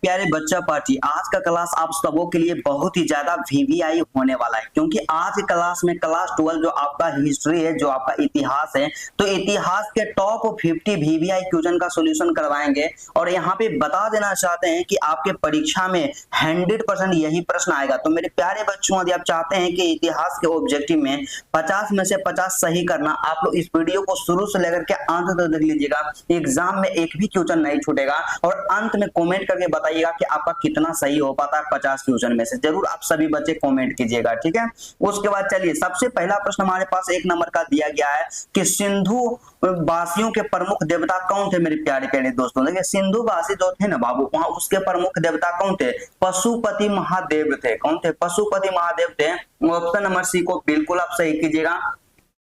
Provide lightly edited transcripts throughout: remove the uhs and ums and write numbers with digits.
प्यारे बच्चा पार्टी, आज का क्लास आप सबों के लिए बहुत ही ज्यादा वीवीआई होने वाला है, क्योंकि आज के क्लास में क्लास 12 जो आपका हिस्ट्री है, जो आपका इतिहास है, तो इतिहास के टॉप 50 वीवीआई क्वेश्चन का सॉल्यूशन करवाएंगे। और यहाँ पे बता देना चाहते हैं कि आपके परीक्षा में 100% यही प्रश्न आएगा। तो मेरे प्यारे बच्चों, यदि आप चाहते हैं कि इतिहास के ऑब्जेक्टिव में 50 में से 50 सही करना, आप लोग इस वीडियो को शुरू से लेकर के अंत तक देख लीजिएगा। एग्जाम में एक भी क्वेश्चन नहीं छूटेगा और अंत में कमेंट करके बताइएगा कि आपका कितना सही हो पाता है 50 क्वेश्चन में से। जरूर आप सभी बच्चे कमेंट कीजिएगा, ठीक है। उसके बाद चलिए, सबसे पहला प्रश्न हमारे पास 1 नंबर का दिया गया है कि सिंधु वासियों के प्रमुख देवता कौन थे। मेरे प्यारे प्यारे दोस्तों, देखिए सिंधु वासी जो थे ना बाबू, वहां उसके प्रमुख देवता कौन थे? पशुपति महादेव थे। कौन थे? पशुपति महादेव थे। ऑप्शन नंबर सी को बिल्कुल आप सही कीजिएगा।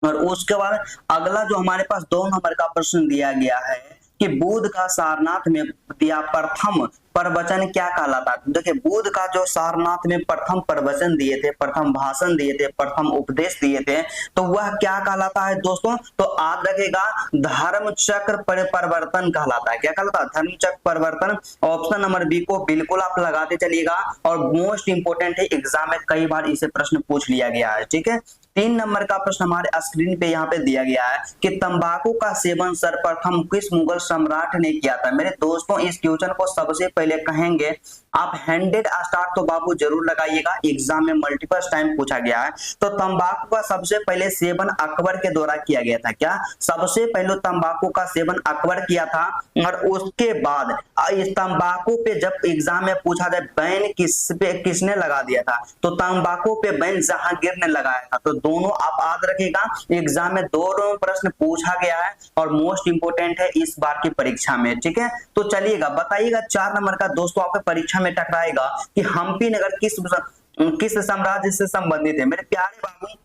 और उसके बाद अगला जो हमारे पास 2 नंबर का प्रश्न दिया गया है कि बुद्ध का सारनाथ में दिया प्रथम प्रवचन क्या कहलाता है। देखिए, बुद्ध का जो सारनाथ में प्रथम प्रवचन दिए थे, प्रथम भाषण दिए थे, प्रथम उपदेश दिए थे, तो वह क्या कहलाता है दोस्तों? तो याद रखेगा, धर्म चक्र परिवर्तन कहलाता है। क्या कहलाता है? धर्म चक्र परिवर्तन। ऑप्शन नंबर बी को बिल्कुल आप लगाते चलिएगा। और मोस्ट इंपोर्टेंट है, एग्जाम में कई बार इसे प्रश्न पूछ लिया गया है, ठीक है। 3 नंबर का प्रश्न हमारे स्क्रीन पे यहाँ पे दिया गया है कि तंबाकू का सेवन सर्वप्रथम किस मुगल सम्राट ने किया था। मेरे दोस्तों, इस क्वेश्चन को सबसे पहले कहेंगे आप 100 स्टार तो बाबू जरूर लगाइएगा, एग्जाम में मल्टीपल टाइम पूछा गया है। तो तंबाकू का सबसे पहले सेवन अकबर के द्वारा किया गया था। क्या? सबसे पहले तंबाकू का सेवन अकबर किया था। और उसके बाद इस तंबाकू पे जब एग्जाम में पूछा जाए बैन किसने लगा दिया था, तो तंबाकू पे बैन जहांगीर ने लगाया था। तो दोनों आप याद रखिएगा, एग्जाम में दोनों प्रश्न पूछा गया है और मोस्ट इंपोर्टेंट है इस बार की परीक्षा में, ठीक है। तो चलिएगा, बताइएगा 4 नंबर का दोस्तों आपके परीक्षा में टकराएगा कि हम्पी नगर किस साम्राज्य से संबंधित है। मेरे प्यारे बाबू,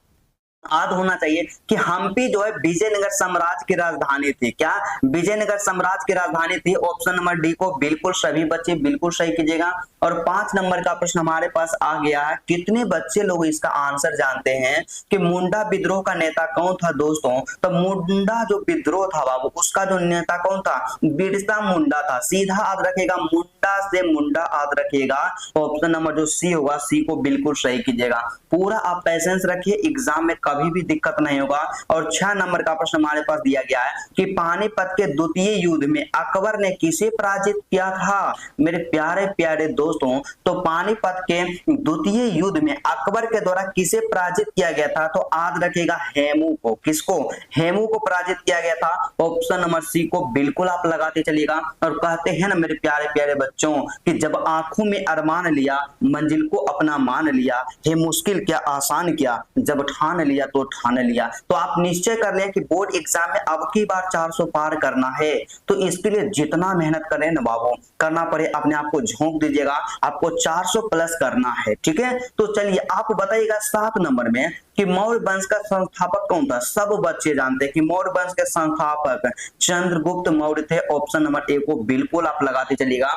याद होना चाहिए कि हम्पी जो है विजयनगर साम्राज्य की राजधानी थी। क्या? विजयनगर साम्राज्य की राजधानी थी। ऑप्शन नंबर डी को बिल्कुल सभी बच्चे बिल्कुल सही कीजिएगा। और 5 नंबर का प्रश्न हमारे पास आ गया है, कितने बच्चे लोग इसका आंसर जानते हैं कि मुंडा विद्रोह का नेता कौन था दोस्तों? तो मुंडा जो विद्रोह था बाबू, उसका जो नेता कौन था? बिरसा मुंडा था। सीधा याद रखेगा, मुंडा से मुंडा याद रखिएगा। ऑप्शन नंबर जो सी होगा, सी को बिल्कुल सही कीजिएगा। पूरा आप पेशेंस रखिए, एग्जाम में कभी भी दिक्कत नहीं होगा। और 6 नंबर का प्रश्न हमारे पास दिया गया है कि पानीपत के द्वितीय युद्ध में अकबर ने किसे पराजित किया था। मेरे प्यारे प्यारे दोस्तों, तो पानीपत के द्वितीय युद्ध में अकबर के द्वारा किसे पराजित किया गया था? तो याद रखिएगा, हेमू को। किसको? हेमू को पराजित किया गया था। ऑप्शन नंबर सी को बिल्कुल आप लगाते चलिएगा। और कहते हैं ना मेरे प्यारे प्यारे बच्चों कि जब आंखों में अरमान लिया, मंजिल को अपना मान लिया, हे मुश्किल क्या आसान किया, जब ठान लिया तो ठान लिया। तो आप निश्चय कर लें कि बोर्ड एग्जाम में अब की बार 400 पार करना है। तो इसके लिए जितना मेहनत करें ना बाबू, करना पड़े, अपने आप को झोंक दीजिएगा, आपको 400 प्लस करना है, ठीक है। तो चलिए, आप बताइएगा 7 नंबर में कि मौर्य वंश का संस्थापक कौन था। सब बच्चे जानते हैं कि मौर्य वंश के संस्थापक चंद्रगुप्त मौर्य थे। ऑप्शन नंबर ए को बिल्कुल आप लगाते चलिएगा,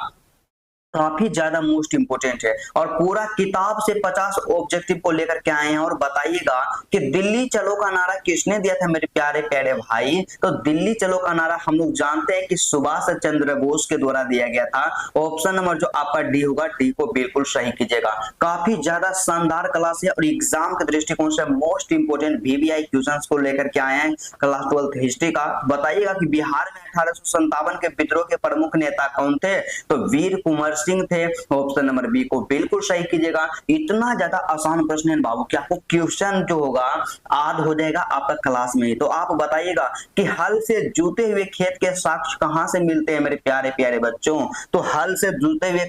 काफी ज्यादा मोस्ट इंपोर्टेंट है। और पूरा किताब से 50 ऑब्जेक्टिव को लेकर के आए हैं। और बताइएगा कि दिल्ली चलो का नारा किसने दिया था मेरे प्यारे प्यारे भाई। तो दिल्ली चलो का नारा हम लोग जानते हैं कि सुभाष चंद्र बोस के द्वारा दिया गया था। ऑप्शन नंबर जो आपका डी होगा, डी को बिल्कुल सही कीजिएगा। काफी ज्यादा शानदार क्लास है और एग्जाम के दृष्टिकोण से मोस्ट इंपोर्टेंट वीवीआई क्वेश्चंस को लेकर के आए हैं क्लास 12 हिस्ट्री का। बताइएगा कि बिहार में 1857 के विद्रोह के प्रमुख नेता कौन थे। तो वीर कुंवर सिंह थे। ऑप्शन नंबर बी को बिल्कुल सही कीजिएगा। इतना ज्यादा आसान प्रश्न है बाबू कि आपको क्वेश्चन जो होगा याद हो जाएगा आपका क्लास में ही। तो आप बताइएगा कि हल से जूते हुए खेत के साक्ष्य कहां से मिलते हैं मेरे प्यारे प्यारे बच्चों। तो हल से जूते हुए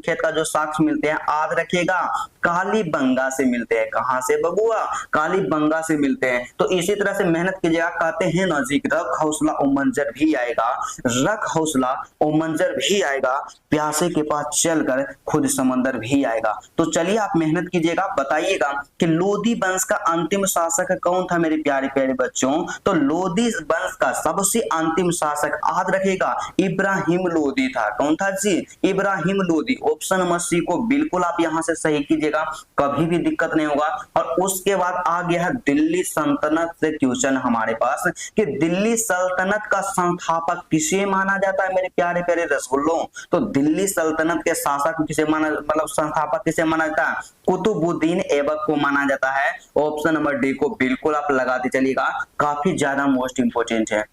खेत का जो साक्ष्य मिलते हैं, याद रखिएगा, कालीबंगा से मिलते हैं। कहां से बबुआ? कालीबंगा से मिलते हैं। तो इसी तरह से मेहनत कीजिएगा। कहते हैं नजीक रख हौसला ओ मंजर भी आएगा, रख हौसला ओ मंजर भी आएगा, प्यासे के पास चलकर खुद समंदर भी आएगा। तो चलिए, आप मेहनत कीजिएगा। बताइएगा कि लोधी वंश का अंतिम शासक कौन था मेरे प्यारे प्यारे बच्चों। तो लोधी वंश का सबसे अंतिम शासक याद रखिएगा, इब्राहिम लोधी था। कौन था जी? Ibrahim Lodhi. Option number C को बिल्कुल आप यहां से सही कीजिएगा। चलिएगा, कभी भी दिक्कत नहीं होगा। और उसके बाद आ गया है दिल्ली सल्तनत से क्वेश्चन हमारे पास कि दिल्ली सल्तनत का संस्थापक किसे माना जाता है मेरे प्यारे प्यारे रसगुल्लों। तो दिल्ली सल्तनत के शासक किसे माना, मतलब संस्थापक किसे माना जाता है? कुतुबुद्दीन ऐबक को माना जाता है। ऑप्शन नंबर डी को बिल्कुल आप लगाते चलिएगा, काफी ज्यादा मोस्ट इंपोर्टेंट है।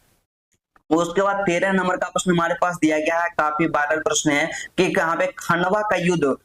उसके बाद 13 नंबर का प्रश्न हमारे पास दिया गया है, काफी वायरल प्रश्न है कि कहाँ पे खनवा का युद्ध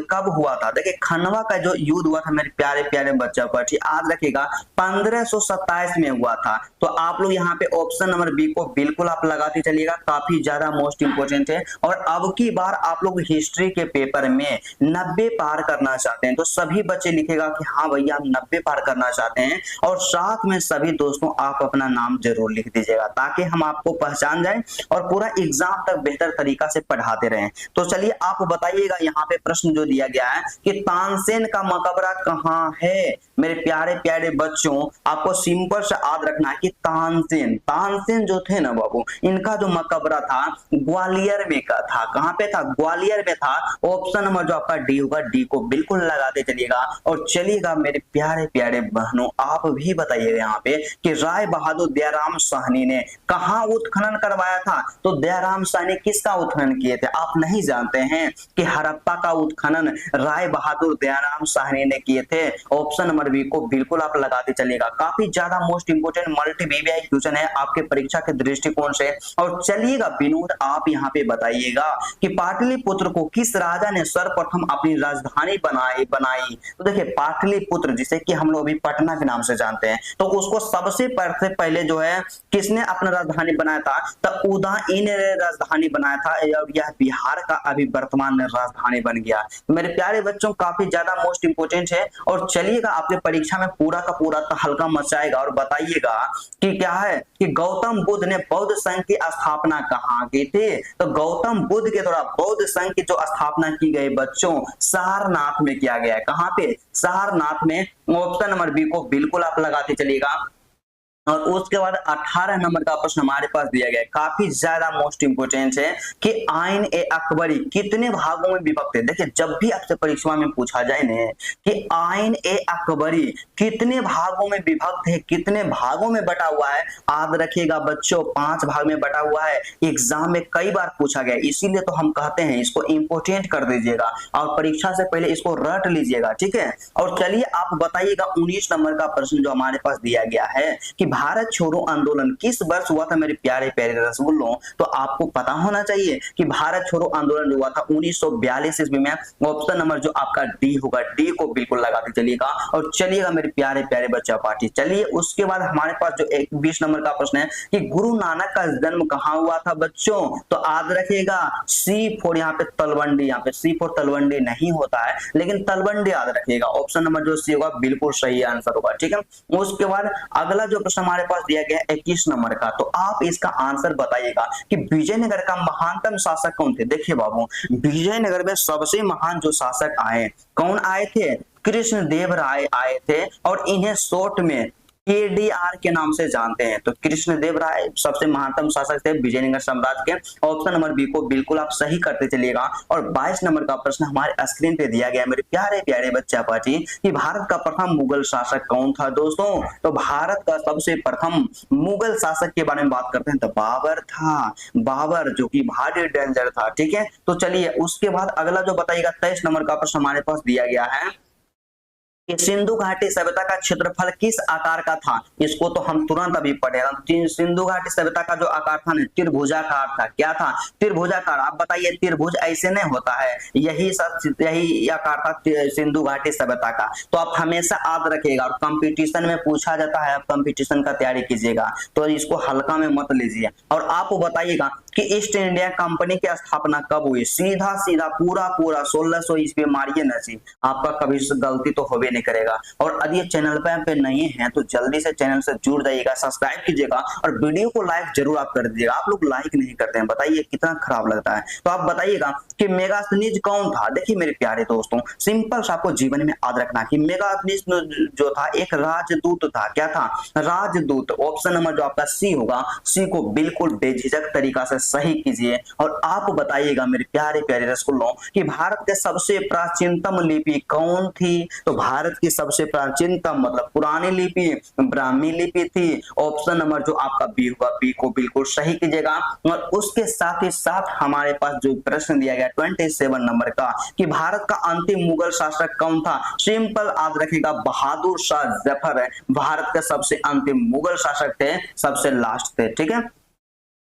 कब हुआ था। देखिए खनवा का जो युद्ध हुआ था मेरे प्यारे प्यारे बच्चों पर, याद रखिएगा 1527 में हुआ था। तो आप लोग यहाँ पे ऑप्शन नंबर बी को बिल्कुल आप लगाते चलिएगा, काफी ज्यादा मोस्ट इंपोर्टेंट है। और अब की बार आप लोग हिस्ट्री के पेपर में 90 पार करना चाहते हैं तो सभी बच्चे लिखेगा कि हाँ भैया हम 90 पार करना चाहते हैं, और साथ में सभी दोस्तों आप अपना नाम जरूर लिख दीजिएगा ताकि हम आपको पहचान जाए और पूरा एग्जाम तक बेहतर तरीका से पढ़ाते रहें। तो चलिए आप बताइएगा, यहाँ पे प्रश्न जो दिया गया है कि तानसेन का मकबरा कहाँ है मेरे प्यारे प्यारे बच्चों। आपको सिंपल से याद रखना है कि तानसेन जो थे ना बाबू, इनका जो मकबरा था ग्वालियर में का था। कहाँ पे था? ग्वालियर में था। ऑप्शन नंबर जो आपका डी होगा, डी को बिल्कुल लगाते चलिएगा। और चलिएगा मेरे प्यारे प्यारे बहनों, आप भी बताइएगा यहाँ पे कि राय बहादुर दयाराम साहनी ने कहाँ उत्खनन करवाया था। तो दयाराम साहनी किसका उत्खनन किए थे? आप नहीं जानते हैं कि हड़प्पा का उत्खनन राय बहादुर दयाराम साहनी ने किए थे। ऑप्शन नंबर बी को बिल्कुल आप लगाते चलिएगा, काफी ज्यादा most important multi VVI question है आपके परीक्षा के दृष्टिकोण से। और चलिएगा विनोद, आप यहाँ पे बताइएगा कि पाटलिपुत्र को किस राजा ने सर्वप्रथम अपनी राजधानी बनाई। तो देखिए पाटलिपुत्र जिसे कि हम लोग अभी पटना के नाम से जानते हैं, तो उसको सबसे पहले जो है किसने अपना राजधानी बनाया था? तो उदयन ने राजधानी बनाया था। यह बिहार का अभी वर्तमान में राजधानी बन गया। तो मेरे प्यारे बच्चों काफी ज्यादा मोस्ट इंपोर्टेंट है। और चलिएगा आपके परीक्षा में पूरा का पूरा हल्का मचाएगा और बताइएगा कि क्या है कि गौतम बुद्ध ने बौद्ध संघ की स्थापना कहाँ की थी। तो गौतम बुद्ध के द्वारा बौद्ध संघ की जो स्थापना की गई बच्चों, सारनाथ में किया गया है। कहाँ पे? सारनाथ में। ऑप्शन नंबर बी को बिल्कुल आप लगाते चलिएगा। और उसके बाद 18 नंबर का प्रश्न हमारे पास दिया गया है, काफी ज्यादा मोस्ट इंपोर्टेंट है कि आइन ए अकबरी कितने भागों में विभक्त है। देखिए जब भी आपसे परीक्षा में पूछा जाए ना कि आइन ए अकबरी कितने भागों में विभक्त है, कितने भागों में बटा हुआ है, याद रखिएगा बच्चों 5 भाग में बटा हुआ है। एग्जाम में कई बार पूछा गया, इसीलिए तो हम कहते हैं इसको इंपोर्टेंट कर दीजिएगा और परीक्षा से पहले इसको रट लीजिएगा, ठीक है। और चलिए आप बताइएगा 19 नंबर का प्रश्न जो हमारे पास दिया गया है कि भारत छोड़ो आंदोलन किस वर्ष हुआ था मेरे प्यारे प्यारे रसगुल्लों। तो आपको पता होना चाहिए कि भारत छोड़ो आंदोलन जो हुआ था 1942 ईस्वी में। ऑप्शन नंबर जो आपका डी होगा, डी को बिल्कुल लगाते चलिएगा। और चलिएगा मेरे प्यारे प्यारे बच्चा पार्टी, चलिए उसके बाद हमारे पास जो 20 नंबर का प्रश्न है कि गुरु नानक का जन्म कहाँ हुआ था बच्चों। तो याद रखिएगा C4 यहाँ पे तलवंडी, यहाँ पे C4 तलवंडी नहीं होता है लेकिन तलवंडी याद रखिएगा। ऑप्शन नंबर जो सी होगा बिल्कुल सही आंसर होगा, ठीक है। उसके बाद अगला जो प्रश्न हमारे पास दिया गया है 21 नंबर का, तो आप इसका आंसर बताइएगा कि विजयनगर का महानतम शासक कौन थे। देखिए बाबू विजयनगर में सबसे महान जो शासक आए, कौन आए थे? कृष्णदेव राय आए थे और इन्हें शॉर्ट में KDR के नाम से जानते हैं। तो कृष्णदेव राय सबसे महानतम शासक थे विजयनगर साम्राज्य के। ऑप्शन नंबर बी को बिल्कुल आप सही करते चलिएगा। और 22 नंबर का प्रश्न हमारे स्क्रीन पे दिया गया मेरे प्यारे प्यारे बच्चा पार्टी कि भारत का प्रथम मुगल शासक कौन था दोस्तों। तो भारत का सबसे प्रथम मुगल शासक के बारे में बात करते हैं तो बाबर था, बाबर जो कि भारी डेंजर था, ठीक है। तो चलिए उसके बाद अगला जो बताइएगा 23 नंबर का प्रश्न हमारे पास दिया गया है कि सिंधु घाटी सभ्यता का क्षेत्रफल किस आकार का था। इसको तो हम तुरंत अभी पढ़े। सिंधु घाटी सभ्यता का जो आकार था ना त्रिभुजाकार था। क्या था? त्रिभुजाकार। आप बताइए त्रिभुज ऐसे नहीं होता है, यही आकार था सिंधु घाटी सभ्यता का। तो आप हमेशा याद रखिएगा और कंपटीशन में पूछा जाता है, आप कंपटीशन का तैयारी कीजिएगा तो इसको हल्का में मत लीजिए। और आप बताइएगा कि ईस्ट इंडिया कंपनी की स्थापना कब हुई। सीधा सीधा पूरा 1600 ईस्वी मारिए ना जी, आपका कभी गलती तो होवे नहीं करेगा। और यदि चैनल पे नहीं है तो जल्दी से चैनल से जुड़ जाइएगा, सब्सक्राइब कीजिएगा और वीडियो को लाइक जरूर आप कर दीजिएगा। आप लोग लाइक नहीं करते हैं, बताइए कितना खराब लगता है। तो आप बताइएगा कि मेगास्थनीज कौन था। देखिए मेरे प्यारे दोस्तों सिंपल सा आपको जीवन में याद रखना कि मेगास्थनीज जो था एक राजदूत था। क्या था? राजदूत। ऑप्शन नंबर जो आपका सी होगा, सी को बिल्कुल बेझिझक तरीका से सही कीजिए और आप बताइएगा मेरे प्यारे प्यारे रसगुल्लों कि भारत के सबसे प्राचीनतम लिपि कौन थी। तो भारत की सबसे प्राचीनतम मतलब पुरानी लिपि ब्राह्मी लिपि थी। ऑप्शन नंबर जो आपका बी होगा, बी को बिल्कुल सही कीजिएगा। और उसके साथ ही साथ हमारे पास जो प्रश्न दिया गया 27 नंबर का कि भारत का अंतिम मुगल शासक कौन था। सिंपल याद रखिएगा, बहादुर शाह जफर है भारत के सबसे अंतिम मुगल शासक थे, सबसे लास्ट थे। ठीक है,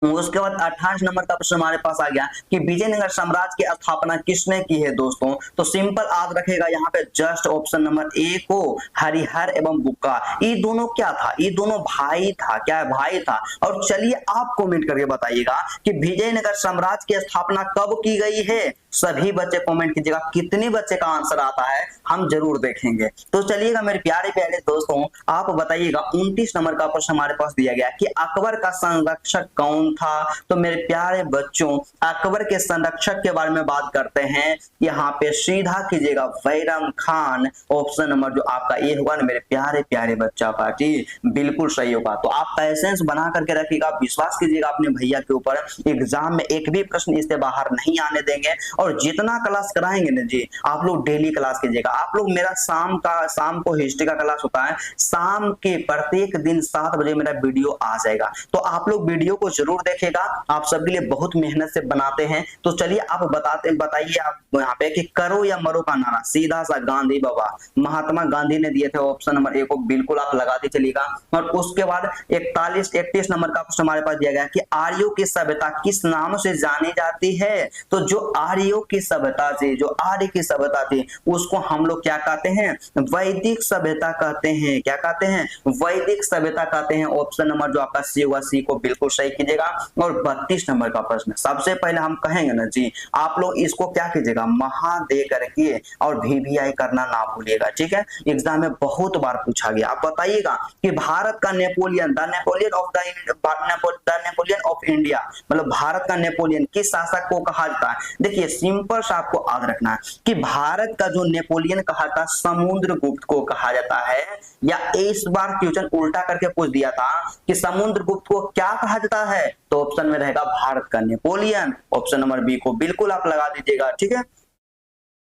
उसके बाद 28 नंबर का प्रश्न हमारे पास आ गया कि विजयनगर साम्राज्य की स्थापना किसने की है दोस्तों। तो सिंपल याद रखेगा यहाँ पे जस्ट ऑप्शन नंबर ए को हरिहर एवं बुक्का। ये दोनों क्या था, ये दोनों भाई था, क्या है भाई था। और चलिए आप कमेंट करके बताइएगा कि विजयनगर साम्राज्य की स्थापना कब की गई है। सभी बच्चे कमेंट कीजिएगा, कितने बच्चे का आंसर आता है हम जरूर देखेंगे। तो चलिएगा मेरे प्यारे प्यारे दोस्तों आप बताइएगा 29 नंबर का प्रश्न हमारे पास दिया गया कि अकबर का संरक्षक कौन था। तो मेरे प्यारे बच्चों अकबर के संरक्षक के बारे में बात करते हैं, यहाँ पे सीधा कीजिएगा बैरम खान। ऑप्शन नंबर जो आपका ए होगा ना मेरे प्यारे प्यारे बच्चा पार्टी बिल्कुल सही होगा। तो आप पैसेंस बना करके रखिएगा, विश्वास कीजिएगा अपने भैया के ऊपर, एग्जाम में एक भी प्रश्न इससे बाहर नहीं आने देंगे। और जितना क्लास कराएंगे ना जी आप लोग डेली क्लास कीजिएगा। आप लोग मेरा शाम को हिस्ट्री का क्लास होता है, शाम के प्रत्येक दिन 7 बजे मेरा वीडियो आ जाएगा। तो आप लोग वीडियो को जरूर देखेगा, आप सबके लिए बहुत मेहनत से बनाते हैं। तो चलिए आप बताइए आप यहाँ पे कि करो या मरो का नारा सीधा सा गांधी बाबा महात्मा गांधी ने दिए थे। ऑप्शन नंबर ए को बिल्कुल आप लगाते चलिएगा। और उसके बाद 31 नंबर का प्रश्न हमारे पास दिया गया कि आर्यों की सभ्यता किस नाम से जानी जाती है। तो जो आर्यों की सभ्यता थी, जो आर्य की सभ्यता थी उसको हम लोग क्या कहते हैं, वैदिक सभ्यता कहते हैं। क्या कहते हैं, वैदिक सभ्यता कहते हैं। ऑप्शन नंबर जो आपका सी होगा, सी को बिल्कुल सही कीजिएगा। और 32 नंबर का प्रश्न सबसे पहले हम कहेंगे ना जी आप लोग इसको क्या कीजिएगा महा दे करके और VVI करना ना भूलिएगा। ठीक है, एग्जाम में बहुत बार पूछा गया। आप बताइएगा कि भारत का Napoleon the Napoleon of India मतलब भारत का नेपोलियन किस शासक को कहा जाता है। देखिए सिंपल सा आपको याद रखना है कि भारत का जो नेपोलियन कहा था समुद्रगुप्त को कहा जाता है। या इस बार क्वेश्चन उल्टा करके पूछ दिया था कि समुद्रगुप्त को क्या कहा जाता है। तो ऑप्शन में रहेगा भारत का नेपोलियन। ऑप्शन नंबर बी को बिल्कुल आप लगा दीजिएगा। ठीक है,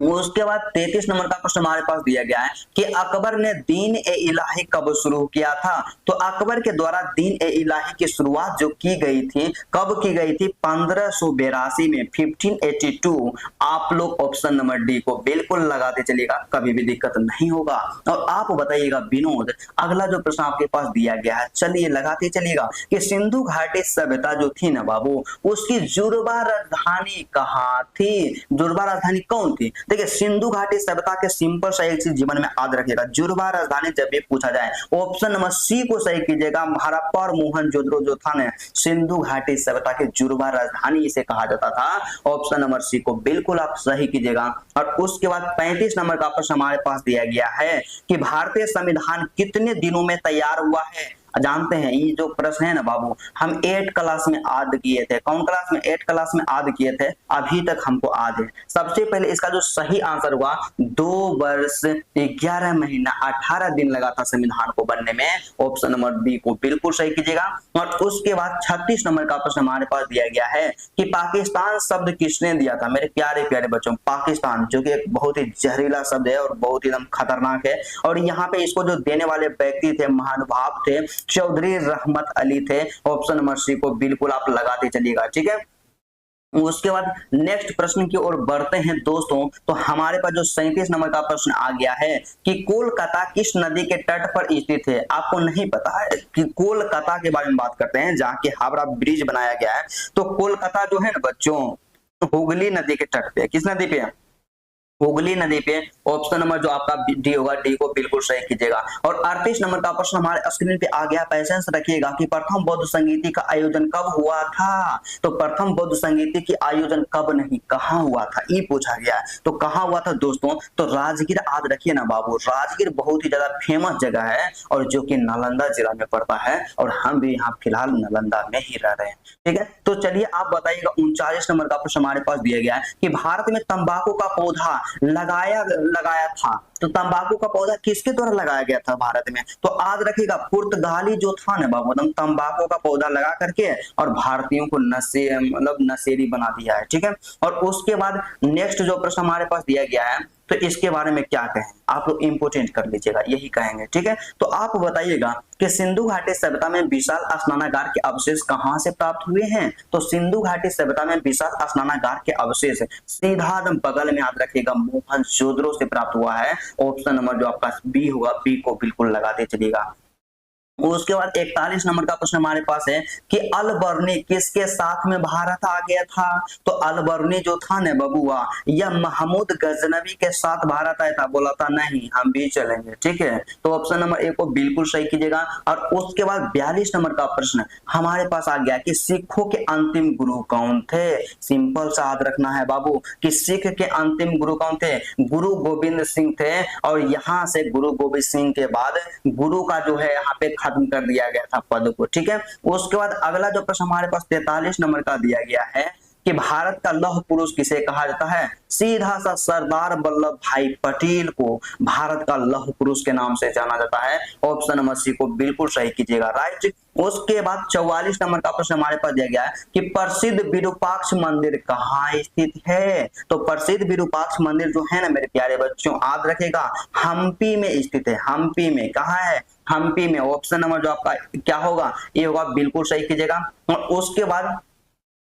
उसके बाद 33 नंबर का प्रश्न हमारे पास दिया गया है कि अकबर ने दीन ए इलाही कब शुरू किया था। तो अकबर के द्वारा दीन ए इलाही की शुरुआत जो की गई थी कब की गई थी, 1582 में 1582। आप लोग ऑप्शन नंबर डी को बिल्कुल लगाते चलिएगा, कभी भी दिक्कत नहीं होगा। और आप बताइएगा विनोद अगला जो प्रश्न आपके पास दिया गया है चलिए लगाते चलिएगा कि सिंधु घाटी सभ्यता जो थी ना बाबू उसकी जुड़वा राजधानी कहाँ थी। जुड़वा राजधानी कौन थी। देखिए सिंधु घाटी सभ्यता के सिंपल सा एक चीज जीवन में याद रखिएगा, जुड़वा राजधानी जब भी पूछा जाए ऑप्शन नंबर सी को सही कीजिएगा। हड़प्पा और मोहनजोदड़ो जो था ना सिंधु घाटी सभ्यता के जुड़वा राजधानी इसे कहा जाता था। ऑप्शन नंबर सी को बिल्कुल आप सही कीजिएगा। और उसके बाद 35 नंबर का प्रश्न हमारे पास दिया गया है कि भारतीय संविधान कितने दिनों में तैयार हुआ है। जानते हैं ये जो प्रश्न है ना बाबू हम 8 क्लास में याद किए थे। कौन क्लास में, 8 क्लास में याद किए थे, अभी तक हमको याद है। सबसे पहले इसका जो सही आंसर हुआ 2 वर्ष 11 महीना 18 दिन लगा था संविधान को बनने में। ऑप्शन नंबर बी को बिल्कुल सही कीजिएगा। और उसके बाद 36 नंबर का प्रश्न हमारे पास दिया गया है कि पाकिस्तान शब्द किसने दिया था। मेरे प्यारे प्यारे बच्चों पाकिस्तान जो कि एक बहुत ही जहरीला शब्द है और बहुत ही एकदम खतरनाक है। और यहाँ पे इसको जो देने वाले व्यक्ति थे महानुभाव थे चौधरी रहमत अली थे। ऑप्शन नंबर सी को बिल्कुल आप लगाते चलिएगा। ठीक है, उसके बाद नेक्स्ट प्रश्न की ओर बढ़ते हैं दोस्तों। तो हमारे पास जो 37 नंबर का प्रश्न आ गया है कि कोलकाता किस नदी के तट पर स्थित है। आपको नहीं पता है कि कोलकाता के बारे में बात करते हैं जहाँ की हावड़ा ब्रिज बनाया गया है। तो कोलकाता जो है ना बच्चों हुगली नदी के तट पे, किस नदी पे, हुगली नदी पे। ऑप्शन नंबर जो आपका डी होगा, डी को बिल्कुल सही कीजिएगा। और 38 नंबर का प्रश्न हमारे स्क्रीन पे आ गया, पैसेंस रखिएगा कि प्रथम बौद्ध संगीति का आयोजन कब हुआ था। तो प्रथम बौद्ध संगीति की आयोजन कब नहीं कहाँ हुआ था ये पूछा गया। तो कहाँ हुआ था दोस्तों, तो राजगीर। याद रखिए ना बाबू राजगीर बहुत ही ज्यादा फेमस जगह है और जो कि नालंदा जिला में पड़ता है और हम भी यहाँ फिलहाल नालंदा में ही रह रहे हैं। ठीक है, तो चलिए आप बताइएगा 39 नंबर का प्रश्न हमारे पास दिया गया है कि भारत में तंबाकू का पौधा लगाया था तो तंबाकू का पौधा किसके द्वारा लगाया गया था भारत में? तो आज रखिएगा पुर्तगाली जो था ना बाबू एकदम तंबाकू का पौधा लगा करके और भारतीयों को नशे मतलब नशेड़ी बना दिया है, ठीक है। और उसके बाद नेक्स्ट जो प्रश्न हमारे पास दिया गया है तो इसके बारे में क्या कहें आप लोग इंपोर्टेंट कर लीजिएगा, यही कहेंगे, ठीक है। तो आप बताइएगा कि सिंधु घाटी सभ्यता में विशाल स्नानागार के अवशेष कहां से प्राप्त हुए हैं? तो सिंधु घाटी सभ्यता में विशाल स्नानागार के अवशेष सीधा बगल में याद रखिएगा मोहनजोदड़ो से प्राप्त हुआ है। ऑप्शन नंबर जो आपका बी होगा, बी को बिल्कुल लगाते चलिएगा। उसके बाद 41 नंबर का प्रश्न हमारे पास है कि अलबर्नी किसके साथ में भारत आ गया था? तो अलबर्नी जो था ना बबुआ यह महमूद गजनवी के साथ भारत आया था। बोला था नहीं हम भी चलेंगे, ठीक है। तो ऑप्शन नंबर ए को बिल्कुल सही कीजिएगा। और उसके बाद 42 नंबर का प्रश्न हमारे पास आ गया कि सिखों के अंतिम गुरु कौन थे? सिंपल सा याद रखना है बाबू कि सिख के अंतिम गुरु कौन थे? गुरु गोविंद सिंह थे। और यहाँ से गुरु गोविंद सिंह के बाद गुरु का जो है यहाँ पे खत्म कर दिया गया था पद को, ठीक है। उसके बाद अगला जो प्रश्न हमारे पास 43 नंबर का दिया गया है कि भारत का लौह पुरुष किसे कहा जाता है? सीधा सा सरदार वल्लभ भाई पटेल को भारत का लौह पुरुष के नाम से जाना जाता है। ऑप्शन नंबर सी को बिल्कुल सही कीजिएगा, राइट। उसके बाद 44 नंबर का प्रश्न हमारे पास दिया गया है कि प्रसिद्ध विरूपाक्ष मंदिर कहाँ स्थित है? तो प्रसिद्ध विरूपाक्ष मंदिर जो है ना मेरे प्यारे बच्चों याद रखेगा हम्पी में स्थित है। हम्पी में कहाँ है? हम्पी में। ऑप्शन नंबर जो आपका क्या होगा? ये होगा, बिल्कुल सही कीजिएगा। और उसके बाद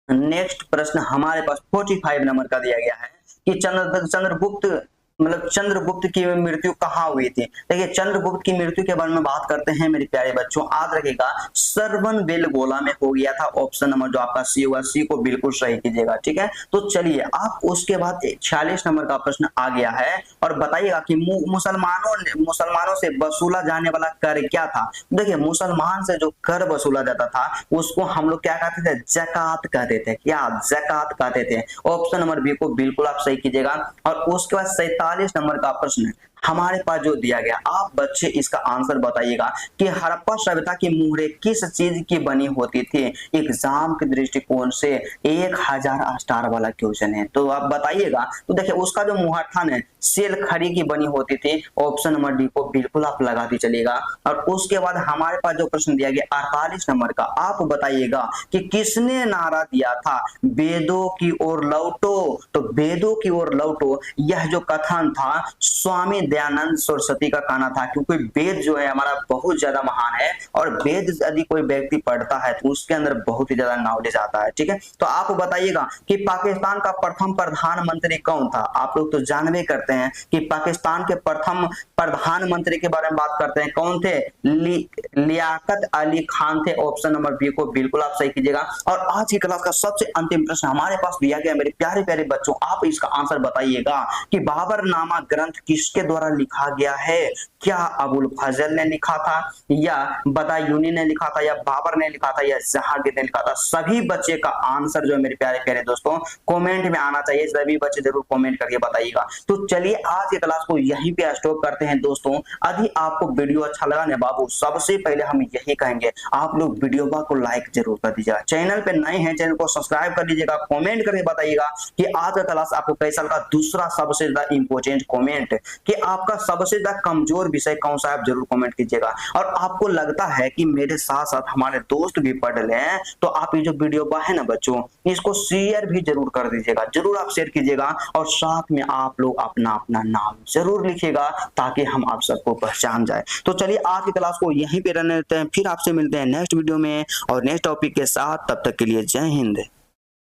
नेक्स्ट प्रश्न हमारे पास 45 नंबर का दिया गया है कि चंद्रगुप्त मतलब चंद्रगुप्त की मृत्यु कहाँ हुई थी? देखिए चंद्रगुप्त की मृत्यु के बारे में बात करते हैं मेरे प्यारे बच्चों, याद रखिएगा श्रवणबेलगोला में हो गया था। ऑप्शन नंबर जो आपका सी होगा, सी को बिल्कुल सही कीजिएगा, ठीक है। तो चलिए आप उसके बाद 46 नंबर का प्रश्न आ गया है और बताइएगा कि मुसलमानों से वसूला जाने वाला कर क्या था? देखिए मुसलमान से जो कर वसूला जाता था उसको हम लोग क्या कहते थे? जकात कहते थे। क्या? जकात कहते थे। ऑप्शन नंबर बी को बिल्कुल आप सही कीजिएगा। और उसके बाद 47 नंबर का प्रश्न हमारे पास जो दिया गया, आप बच्चे इसका आंसर बताइएगा कि हड़प्पा सभ्यता की मुहरें किस चीज की बनी होती थी? एग्जाम के दृष्टिकोण से 1000 स्टार वाला क्वेश्चन है, तो आप बताइएगा। तो देखिए उसका जो मुहर था ना सेल खड़ी की बनी होती थी। ऑप्शन नंबर डी को बिल्कुल आप लगाते चलिएगा। और उसके बाद हमारे पास जो प्रश्न दिया गया 48 नंबर का, आप बताइएगा कि किसने नारा दिया था वेदों की ओर लौटो? तो वेदों की ओर लौटो यह जो कथन था स्वामी दयानंद सरस्वती का कहना था, क्योंकि वेद जो है हमारा बहुत ज्यादा महान है और वेद यदि कोई व्यक्ति पढ़ता है तो उसके अंदर बहुत ही ज्यादा नॉलेज आता है, ठीक है। तो आप बताइएगा कि पाकिस्तान का प्रथम प्रधानमंत्री कौन था? आप लोग तो जानबे करते हैं कि पाकिस्तान के प्रथम प्रधानमंत्री के बारे में बात करते हैं, कौन थे? लियाकत अली खान थे। ऑप्शन नंबर बी को बिल्कुल आप सही कीजिएगा। और आज की क्लास का सबसे अंतिम प्रश्न हमारे पास दिया गया मेरे प्यारे प्यारे बच्चों, आप इसका आंसर बताइएगा कि बाबरनामा ग्रंथ किसके द्वारा लिखा गया है? क्या अबुल फजल ने लिखा था या बदायूनी ने लिखा था या बाबर ने लिखा था या जहांगीर ने लिखा था? सभी बच्चे का आंसर जो है मेरे प्यारे प्यारे दोस्तों कमेंट में आना चाहिए। सभी बच्चे जरूर कमेंट करके बताइएगा। तो चलिए आज की क्लास को यहीं पे स्टॉप करते हैं दोस्तों। यदि आपको वीडियो अच्छा लगा ना बाबू, सबसे पहले हम यही कहेंगे आप लोग वीडियो को लाइक जरूर कर दीजिएगा। चैनल पे नए हैं चैनल को सब्सक्राइब कर लीजिएगा। कमेंट करके बताइएगा कि आज का क्लास आपको कैसा लगा। दूसरा सबसे ज्यादा इंपॉर्टेंट कमेंट कि आपका सबसे ज्यादा कमजोर विषय कौन सा है, आप जरूर कमेंट कीजिएगा। और आपको लगता है कि मेरे साथ साथ हमारे दोस्त भी पढ़ ले तो आप ये जो वीडियो है ना बच्चों इसको शेयर भी जरूर कर दीजिएगा। जरूर आप शेयर कीजिएगा और साथ में आप लोग अपना अपना नाम जरूर लिखिएगा ताकि हम आप सबको पहचान जाए। तो चलिए आज की क्लास को यहीं पे रहने देते हैं, फिर आपसे मिलते हैं नेक्स्ट वीडियो में और नेक्स्ट टॉपिक के साथ। तब तक के लिए जय हिंद।